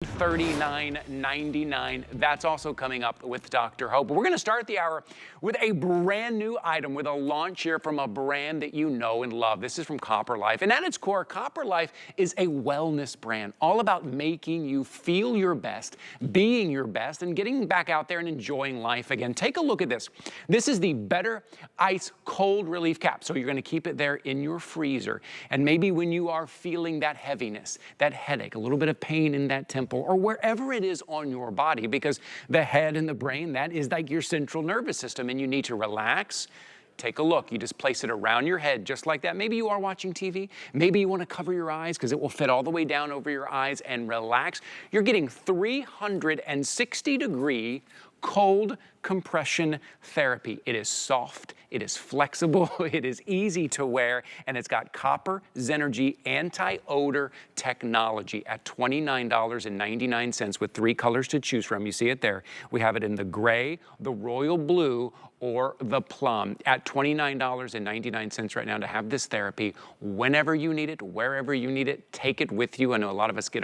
$39.99. That's also coming up with Dr. Hope. We're going to start the hour with a brand new item, with a launch here from a brand that you know and love. This is from Copper Life. And at its core, Copper Life is a wellness brand, all about making you feel your best, being your best, and getting back out there and enjoying life again. Take a look at this. This is the BetterICE Cold Relief Cap. So you're going to keep it there in your freezer. And maybe when you are feeling that heaviness, that headache, a little bit of pain in that temple, or wherever it is on your body, because the head and the brain, that is like your central nervous system, and you need to relax. Take a look. You just place it around your head just like that. Maybe you are watching TV. Maybe you want to cover your eyes because it will fit all the way down over your eyes and relax. You're getting 360-degree cold compression therapy. It is soft, it is flexible, it is easy to wear, and it's got Copper Zenergy anti-odor technology at $29.99 with 3 colors to choose from. You see it there. We have it in the gray, the royal blue, or the plum at $29.99 right now to have this therapy whenever you need it, wherever you need it. Take it with you. I know a lot of us get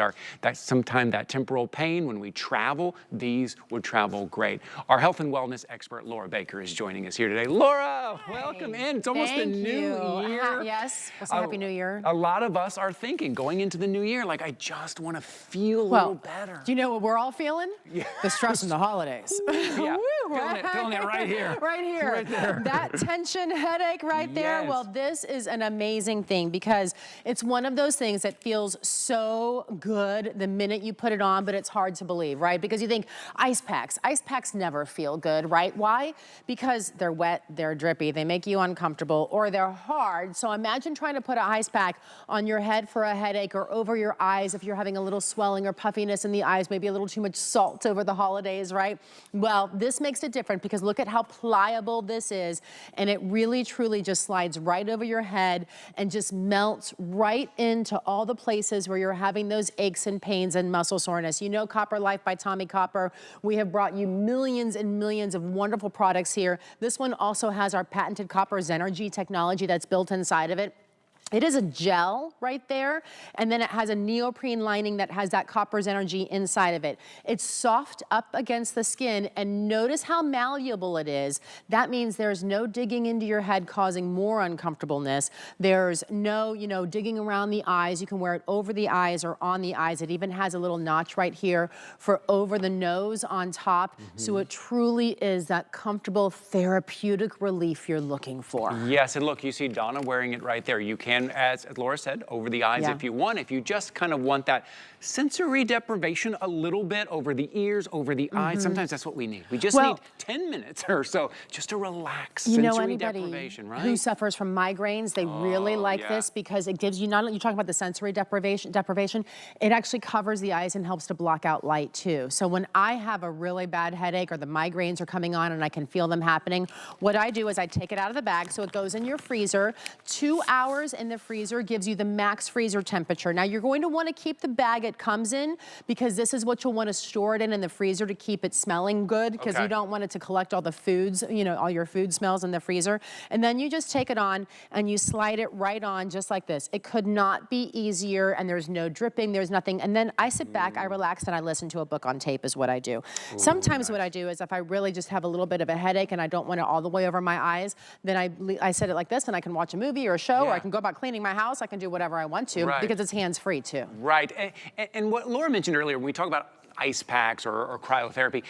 sometimes that temporal pain when we travel. These would travel great. Our health and wellness expert Laura Baker is joining us here today. Laura, welcome in. It's almost the new year. Yes. Well, Happy New Year. A lot of us are thinking going into the new year, like, I just want to feel a little better. Do you know what we're all feeling? Yeah. The stress from the holidays. Yeah. Feeling it right here. Right here. Right there. That tension, headache right there. Well, this is an amazing thing because it's one of those things that feels so good the minute you put it on, but it's hard to believe, right? Because you think ice packs. Ice packs never feel good, right? Why? Because they're wet, they're drippy, they make you uncomfortable, or they're hard. So imagine trying to put an ice pack on your head for a headache or over your eyes if you're having a little swelling or puffiness in the eyes, maybe a little too much salt over the holidays, right? Well, this makes it different because look at how pliable this is, and it really truly just slides right over your head and just melts right into all the places where you're having those aches and pains and muscle soreness. You know Copper Life by Tommy Copper. We have brought you millions and millions of wonderful products here. This one also has our patented Copper Zenergy technology that's built inside of it. It is a gel right there, and then it has a neoprene lining that has that Copper Zenergy inside of it. It's soft up against the skin, and notice how malleable it is. That means there's no digging into your head causing more uncomfortableness. There's no, digging around the eyes. You can wear it over the eyes or on the eyes. It even has a little notch right here for over the nose on top. So it truly is that comfortable therapeutic relief you're looking for. Yes, and look, you see Donna wearing it right there. You can, as Laura said, over the eyes if you want. If you just kind of want that sensory deprivation a little bit over the ears, over the eyes, sometimes that's what we need. We just need 10 minutes or so just to relax. Sensory deprivation, right? Who suffers from migraines, they really like this because it gives you, not only, you're talking about the sensory deprivation, it actually covers the eyes and helps to block out light too. So when I have a really bad headache or the migraines are coming on and I can feel them happening, what I do is I take it out of the bag so it goes in your freezer. 2 hours in the freezer gives you the max freezer temperature. Now you're going to want to keep the bag it comes in because this is what you'll want to store it in the freezer to keep it smelling good because you don't want it to collect all the foods, all your food smells in the freezer. And then you just take it on and you slide it right on just like this. It could not be easier, and there's no dripping, there's nothing. And then I sit back, I relax, and I listen to a book on tape is what I do. Sometimes what I do is if I really just have a little bit of a headache and I don't want it all the way over my eyes, then I set it like this and I can watch a movie or a show or I can go about cleaning my house. I can do whatever I want to because it's hands-free too. Right, and what Laura mentioned earlier, when we talk about ice packs or cryotherapy,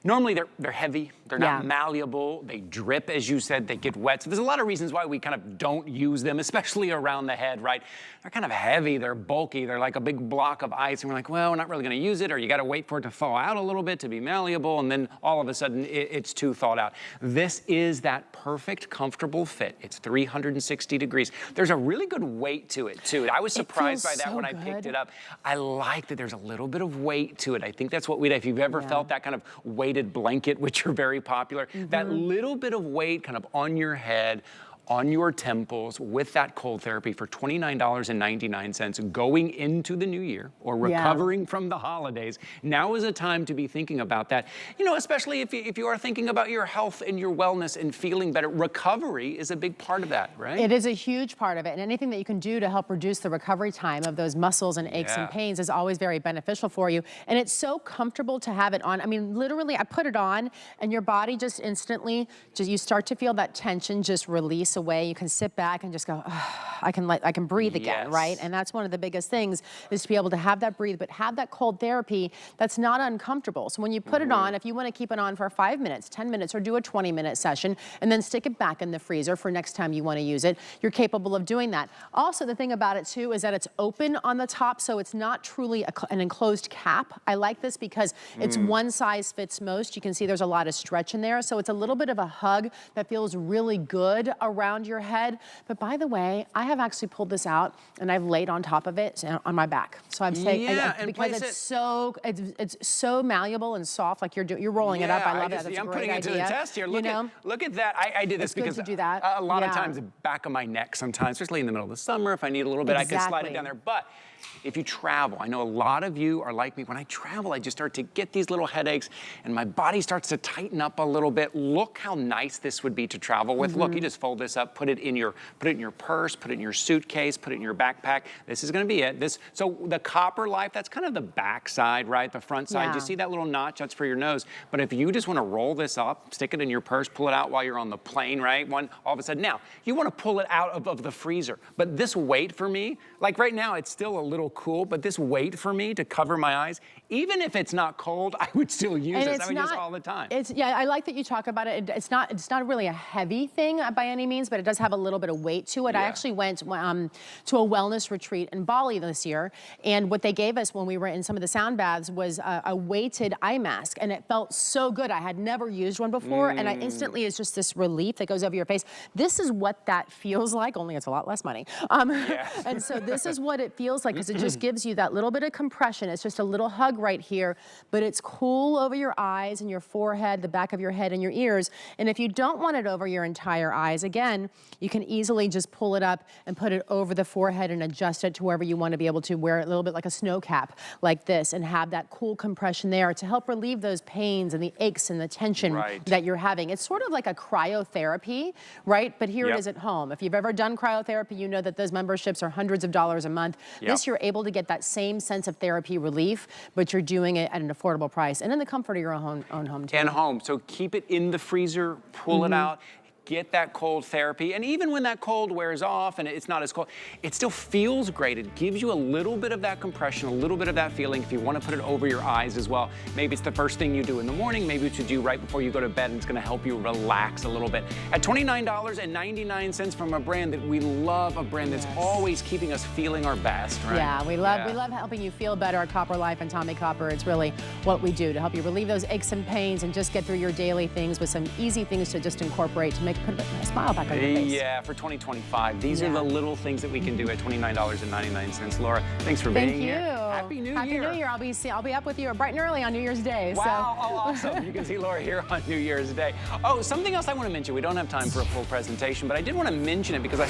normally they're heavy, they're not malleable, they drip, as you said, they get wet. So there's a lot of reasons why we kind of don't use them, especially around the head, right? They're kind of heavy, they're bulky, they're like a big block of ice, and we're like, well, we're not really gonna use it, or you gotta wait for it to thaw out a little bit to be malleable, and then all of a sudden it's too thawed out. This is that perfect, comfortable fit. It's 360 degrees. There's a really good weight to it, too. I was surprised by that when I picked it up. I like that there's a little bit of weight to it. I think that's what we'd, if you've ever felt that kind of weighted blanket, which are very popular, that little bit of weight kind of on your head, on your temples with that cold therapy for $29.99 going into the new year or recovering from the holidays. Now is a time to be thinking about that. You know, especially if you are thinking about your health and your wellness and feeling better. Recovery is a big part of that, right? It is a huge part of it, and anything that you can do to help reduce the recovery time of those muscles and aches and pains is always very beneficial for you. And it's so comfortable to have it on. I mean, literally, I put it on and your body just instantly, you start to feel that tension just release away. You can sit back and just go, oh, I can breathe again, right? And that's one of the biggest things, is to be able to have that breathe, but have that cold therapy that's not uncomfortable. So when you put it on, if you want to keep it on for 5 minutes, 10 minutes, or do a 20-minute session, and then stick it back in the freezer for next time you want to use it, you're capable of doing that. Also, the thing about it too is that it's open on the top, so it's not truly an enclosed cap. I like this because it's one size fits most. You can see there's a lot of stretch in there, so it's a little bit of a hug that feels really good around your head. But by the way, I have actually pulled this out and I've laid on top of it on my back. So I'm saying, because it's so malleable and soft, like you're rolling it up. I love that. That's a great idea. I'm putting it to the test here. Look at that. I did this because to do that. A lot of times the back of my neck sometimes, especially in the middle of the summer, if I need a little bit, I can slide it down there. But if you travel, I know a lot of you are like me. When I travel, I just start to get these little headaches and my body starts to tighten up a little bit. Look how nice this would be to travel with. Look, you just fold this up, put it in your purse, put it in your suitcase, put it in your backpack. This is gonna be it. So the Copper Life, that's kind of the back side, right? The front side. You see that little notch? That's for your nose. But if you just wanna roll this up, stick it in your purse, pull it out while you're on the plane, right? All of a sudden, now, you wanna pull it out of the freezer. But this weight for me, like right now, it's still a little cool, but this weight for me to cover my eyes, even if it's not cold, I would still use this. I would use it all the time. I like that you talk about it. It's not really a heavy thing by any means, but it does have a little bit of weight to it. I actually went to a wellness retreat in Bali this year, and what they gave us when we were in some of the sound baths was a weighted eye mask, and it felt so good. I had never used one before, and instantly it's just this relief that goes over your face. This is what that feels like, only it's a lot less money. And so this is what it feels like, because it just gives you that little bit of compression. It's just a little hug right here, but it's cool over your eyes and your forehead, the back of your head and your ears. And if you don't want it over your entire eyes, again, you can easily just pull it up and put it over the forehead and adjust it to wherever you want to be able to wear it, a little bit like a snow cap like this, and have that cool compression there to help relieve those pains and the aches and the tension that you're having. It's sort of like a cryotherapy, right? But here it is at home. If you've ever done cryotherapy, you know that those memberships are hundreds of dollars a month. This, you're able to get that same sense of therapy relief, but you're doing it at an affordable price and in the comfort of your own home too. And home. So keep it in the freezer, pull it out, get that cold therapy. And even when that cold wears off and it's not as cold, it still feels great. It gives you a little bit of that compression, a little bit of that feeling. If you want to put it over your eyes as well, maybe it's the first thing you do in the morning, maybe it's what you do right before you go to bed, and it's going to help you relax a little bit. At $29.99 from a brand that we love, a brand that's always keeping us feeling our best, right? Yeah, we love helping you feel better at Copper Life and Tommy Copper. It's really what we do to help you relieve those aches and pains and just get through your daily things with some easy things to just incorporate to put a smile back on your face. Yeah, for 2025. These are the little things that we can do at $29.99. Laura, thanks for being here. Thank you. Happy New Year. Happy New Year. I'll be up with you bright and early on New Year's Day. Wow, awesome. You can see Laura here on New Year's Day. Oh, something else I want to mention. We don't have time for a full presentation, but I did want to mention it because I